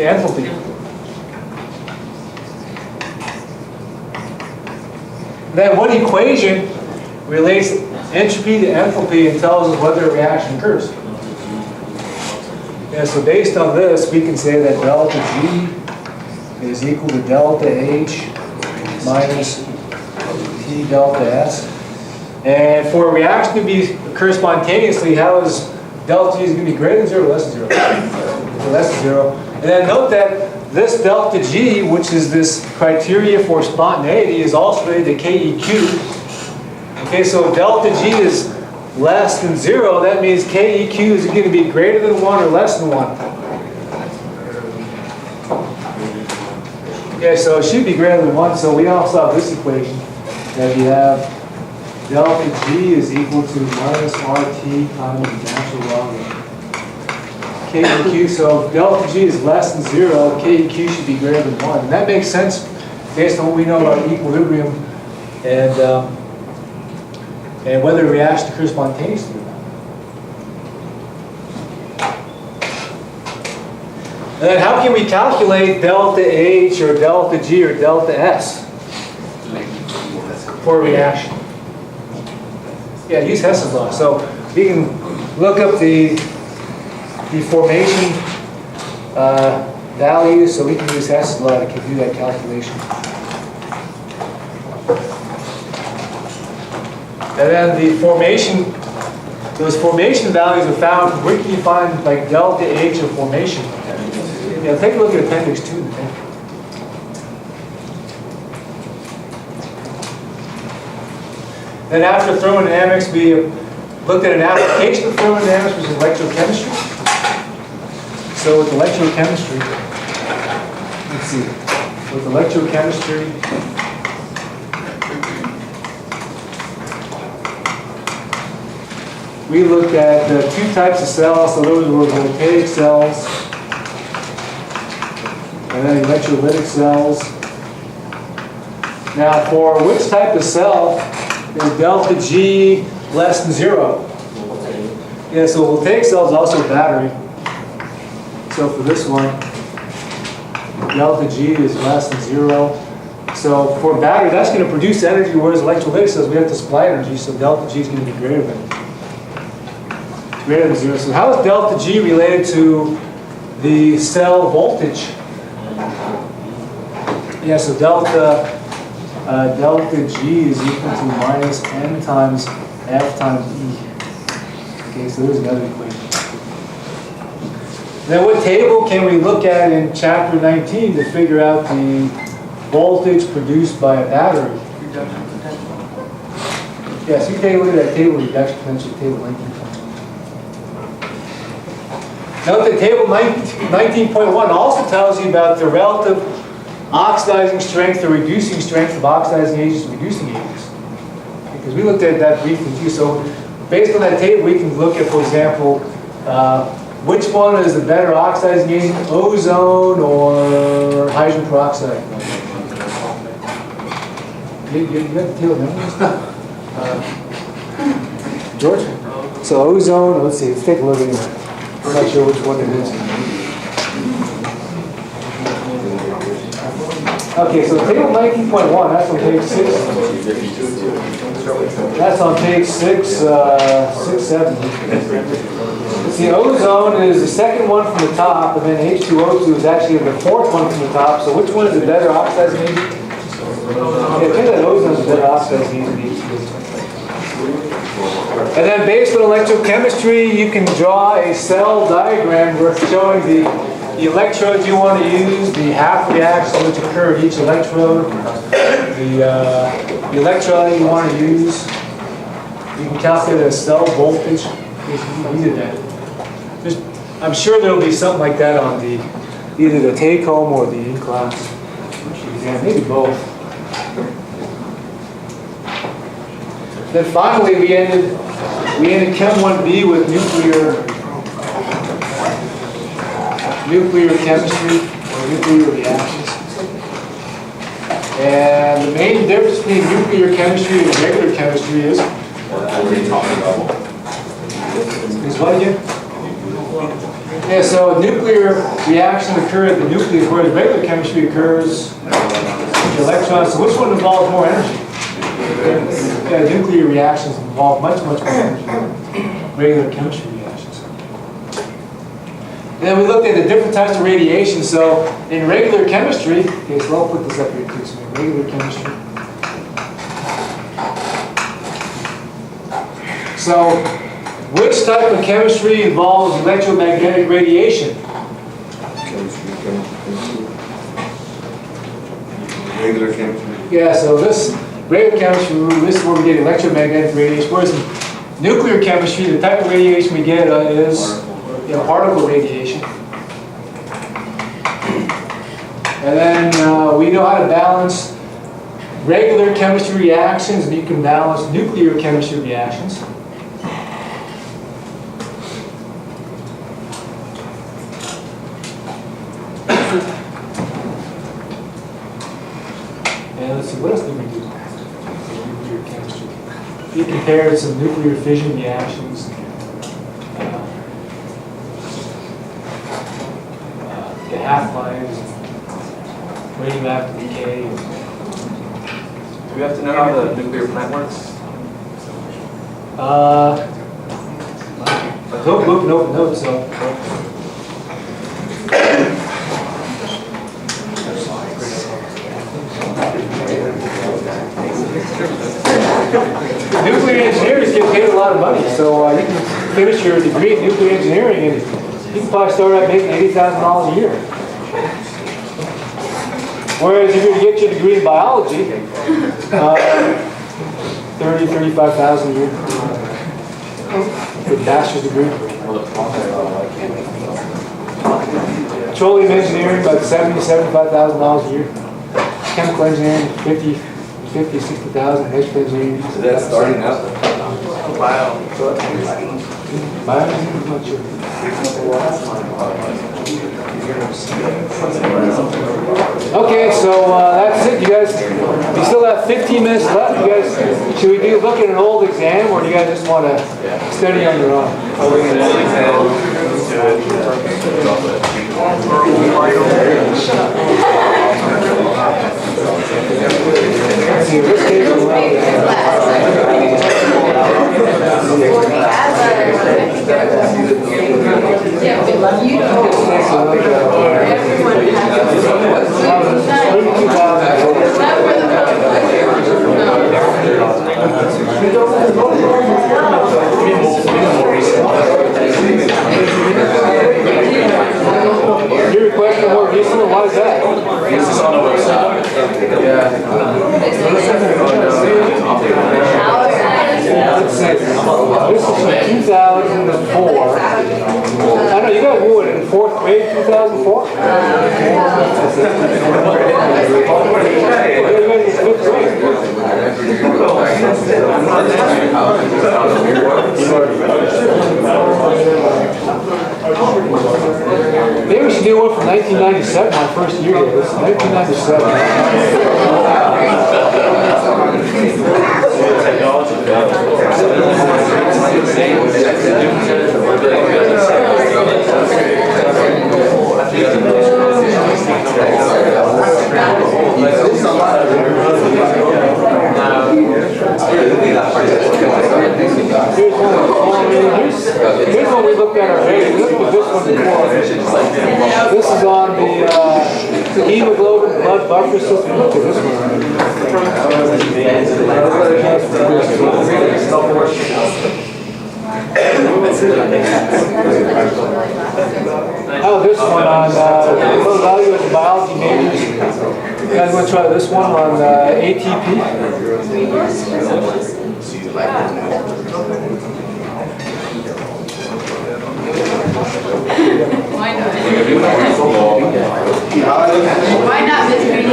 enthalpy. Then one equation relates entropy to enthalpy and tells us whether a reaction occurs. Yeah, so based on this, we can say that delta G is equal to delta H minus T delta S. And for a reaction to occur spontaneously, how is delta G is going to be greater than 0 or less than 0? Less than 0. And then note that this delta G, which is this criteria for spontaneity, is also related to KEQ. Okay, so if delta G is less than 0, that means KEQ is going to be greater than 1 or less than 1. Yeah, so it should be greater than 1. So we also have this equation that we have delta G is equal to minus RT times the natural log of KEQ. So if delta G is less than 0, KEQ should be greater than 1. And that makes sense based on what we know about equilibrium and whether a reaction occurs spontaneously or not. And then how can we calculate delta H or delta G or delta S for a reaction? Yeah, use Hess's law. So we can look up the formation values, so we can use Hess's law to do that calculation. And then those formation values are found, where can you find like delta H of formation? Yeah, take a look at appendix 2. Then after thermodynamics, we looked at an application of thermodynamics, which is electrochemistry. So with electrochemistry, let's see, with electrochemistry, we looked at two types of cells. So those were voltaic cells and then electrolytic cells. Now for which type of cell is delta G less than 0? Yeah, so voltaic cell is also a battery. So for this one, delta G is less than 0. So for a battery, that's going to produce energy, whereas electrolytic cells, we have to supply energy, so delta G is going to be greater than 0. So how is delta G related to the cell voltage? Yeah, so delta G is equal to minus N times F times E. Okay, so there's another equation. Then what table can we look at in chapter 19 to figure out the voltage produced by a battery? Reduction potential. Yeah, so you can take a look at that table, reduction potential, table 19. Note that table 19.1 also tells you about the relative oxidizing strength or reducing strength of oxidizing agents and reducing agents. Because we looked at that briefly too. So based on that table, we can look at, for example, which one is the better oxidizing agent, ozone or hydrogen peroxide? You got the table numbers? George? So ozone, let's see, let's take a look at it. I'm not sure which one it is. Okay, so table 19.1, that's on page 6. That's on page 6, 7. See, ozone is the second one from the top, and then H2O2 is actually the fourth one from the top. So which one is the better oxidizing agent? Yeah, I think that ozone is the better oxidizing agent. And then based on electrochemistry, you can draw a cell diagram where it's showing the electrodes you want to use, the half reactions which occur at each electrode, the electrolyte you want to use. You can calculate a cell voltage if you needed that. I'm sure there will be something like that on either the take-home or the in-class. Yeah, maybe both. Then finally, we ended Chem1B with nuclear chemistry or nuclear reactions. And the main difference between nuclear chemistry and regular chemistry is what again? Yeah, so nuclear reactions occur at the nucleus, whereas regular chemistry occurs with electrons. So which one involves more energy? Yeah, nuclear reactions involve much more energy than regular chemistry reactions. And then we looked at the different types of radiation. So in regular chemistry, okay, so I'll put this up here too. So in regular chemistry. So which type of chemistry involves electromagnetic radiation? Regular chemistry. Yeah, so this regular chemistry, this is where we get electromagnetic radiation. Whereas in nuclear chemistry, the type of radiation we get is particle radiation. And then we know how to balance regular chemistry reactions, and you can balance nuclear chemistry reactions. And let's see, what else did we do? Nuclear chemistry. We compared some nuclear fission reactions. The half-lives, radioactive decay. Do we have to know how the nuclear plant works? Don't look notes, so. Nuclear engineers get paid a lot of money, so you can finish your degree in nuclear engineering and you can probably start out making $80,000 a year. Whereas if you get your degree in biology, $30,000–$35,000 a year. With a bachelor's degree. Petroleum engineering, about $70,000–$75,000 a year. Chemical engineering, $50,000–$60,000. Electrical engineering. So that's starting out. Wow. Bioengineering, I'm not sure. Okay, so that's it. You guys, we still have 15 minutes left. You guys, should we look at an old exam, or do you guys just want to study on your own? Let's see, which page is You're requesting more recent? Why is that? This is on the website. Yeah. Let's see. This is from 2004. I know you guys were in 4th grade, 2004? Yeah, you guys in 5th grade. Maybe we should do one from 1997, my first year here. This is 1997. Here's one we looked at already. We looked at this one before. This is on the hemoglobin blood buffer system. Look at this one. Oh, this one on low value of biology majors. You guys want to try this one on ATP? Why not? Why not, Ms. Green?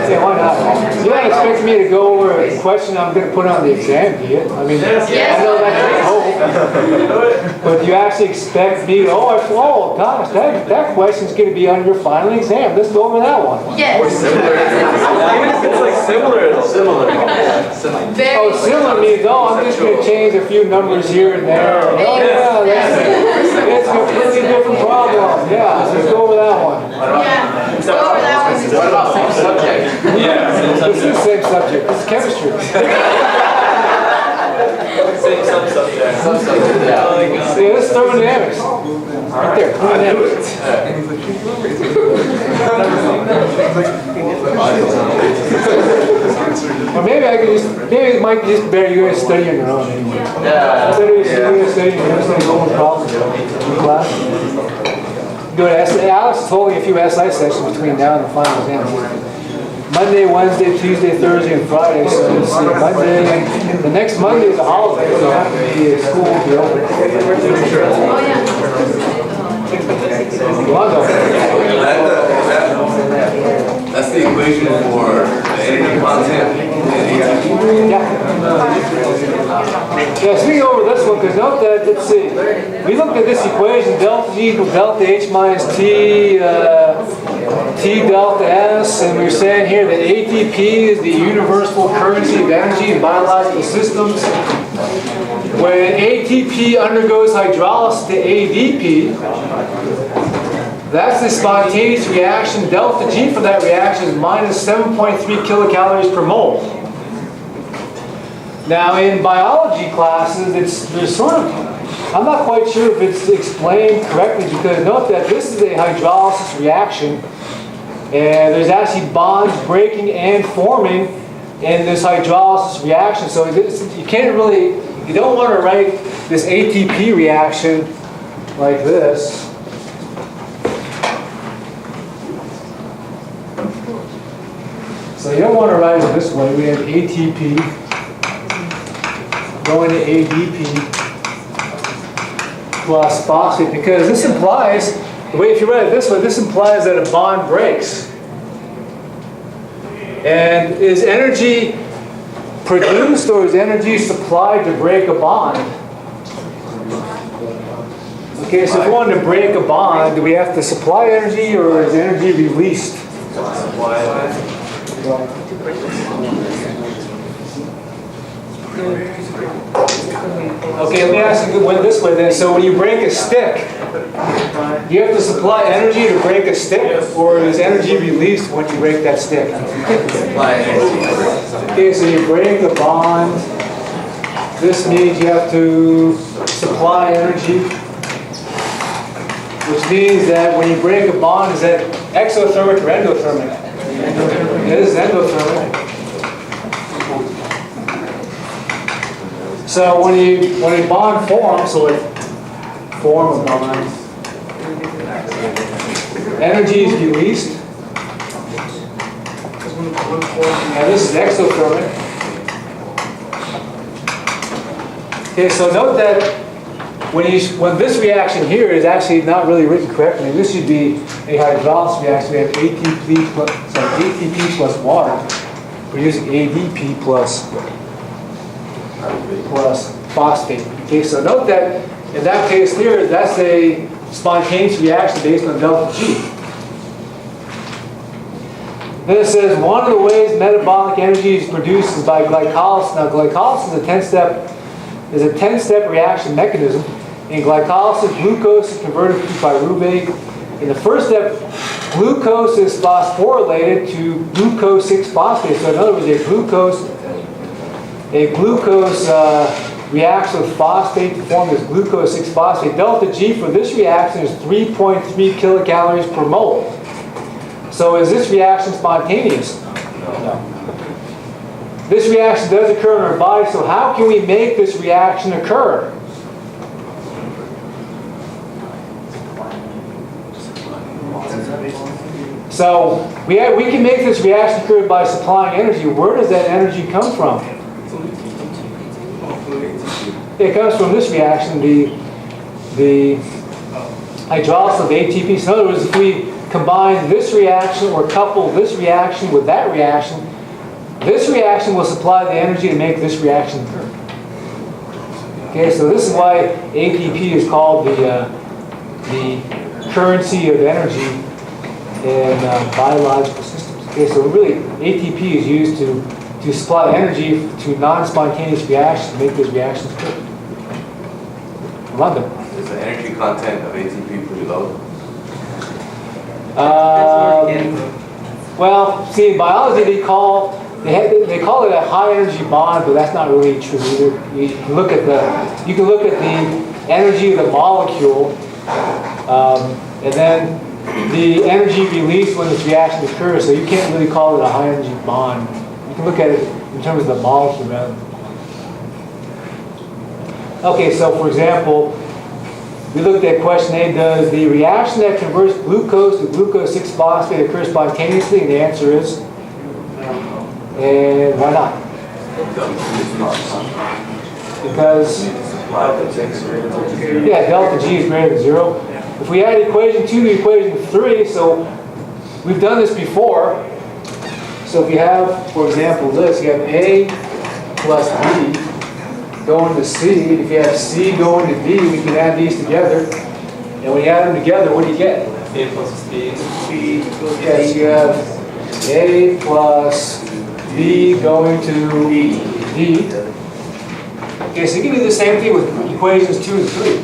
Yeah, why not? You don't expect me to go over a question I'm going to put on the exam, do you? I mean, I know that's your hope. But you actually expect me to, oh gosh, that question's going to be on your final exam. Let's go over that one. Yes. Even if it's like similar. Very Similar means, I'm just going to change a few numbers here and there. Oh, yeah, it's a completely different problem. Yeah, let's go over that one. Yeah, go over that one. What about same subject? This is the same subject. This is chemistry. Same subject. Subject, yeah. See, this is thermodynamics. Right there, thermodynamics. Or maybe I could just, maybe it might just better you guys study on your own anyway. Yeah. Study going problems in class. Do an essay. Alex told me a few SI sessions between now and the final exam. Monday, Wednesday, Tuesday, Thursday, and Friday. So let's see, Monday, the next Monday is a holiday, so it has to be school will be open. Oh, yeah. That's the equation for the energy content in ATP. Yeah. Yeah, so we go over this one, because note that, let's see, we looked at this equation, delta G equals delta H minus T, T delta S, and we were saying here that ATP is the universal currency of energy in biological systems. When ATP undergoes hydrolysis to ADP, that's the spontaneous reaction. Delta G for that reaction is minus 7.3 kilocalories per mole. Now in biology classes, there's sort of, I'm not quite sure if it's explained correctly, because note that this is a hydrolysis reaction, and there's actually bonds breaking and forming in this hydrolysis reaction. So you can't really, you don't want to write this ATP reaction like this. So you don't want to write it this way. We have ATP going to ADP plus phosphate, because this implies, the way if you write it this way, this implies that a bond breaks. And is energy produced or is energy supplied to break a bond? Okay, so if we wanted to break a bond, do we have to supply energy or is energy released? Okay, let me ask you this way then. So when you break a stick, do you have to supply energy to break a stick, or is energy released when you break that stick? Okay, so you break a bond. This means you have to supply energy, which means that when you break a bond, is that exothermic or endothermic? It is endothermic. So when a bond forms, so it form a bond, energy is released. And this is exothermic. Okay, so note that when this reaction here is actually not really written correctly, this should be a hydrolysis reaction. We have ATP plus water. We're using ADP plus phosphate. Okay, so note that in that case here, that's a spontaneous reaction based on delta G. Then it says one of the ways metabolic energy is produced is by glycolysis. Now glycolysis is a 10-step reaction mechanism. In glycolysis, glucose is converted to pyruvate. In the first step, glucose is phosphorylated to glucose 6-phosphate. So in other words, a glucose reacts with phosphate to form this glucose 6-phosphate. Delta G for this reaction is 3.3 kilocalories per mole. So is this reaction spontaneous? No. This reaction does occur in our body, so how can we make this reaction occur? So we can make this reaction occur by supplying energy. Where does that energy come from? It comes from this reaction, the hydrolysis of ATP. So in other words, if we combine this reaction or couple this reaction with that reaction, this reaction will supply the energy to make this reaction occur. Okay, so this is why ATP is called the currency of energy in biological systems. Okay, so really ATP is used to supply energy to non-spontaneous reactions to make those reactions occur. London. Is the energy energy content of ATP pretty low? Well, see, in biology they call it a high energy bond, but that's not really true either. You can look at the energy of the molecule, and then the energy released when this reaction occurs. So you can't really call it a high energy bond. You can look at it in terms of the molecule rather. Okay, so for example, we looked at question A, does the reaction that converts glucose to glucose 6-phosphate occur spontaneously? And the answer is, and why not? Because, yeah, delta G is greater than 0. If we add equation 2 to equation 3, so we've done this before. So if you have, for example, this, you have A plus B going to C. If you have C going to D, we can add these together. And when you add them together, what do you get? A plus B. Yes, you have A plus B going to D. Okay, so you can do the same thing with equations 2 and 3.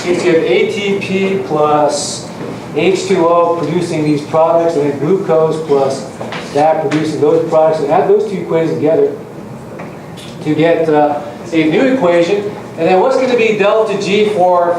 Okay, so you have ATP plus H2O producing these products, and then glucose plus that producing those products, and add those two equations together to get a new equation. And then what's going to be delta G for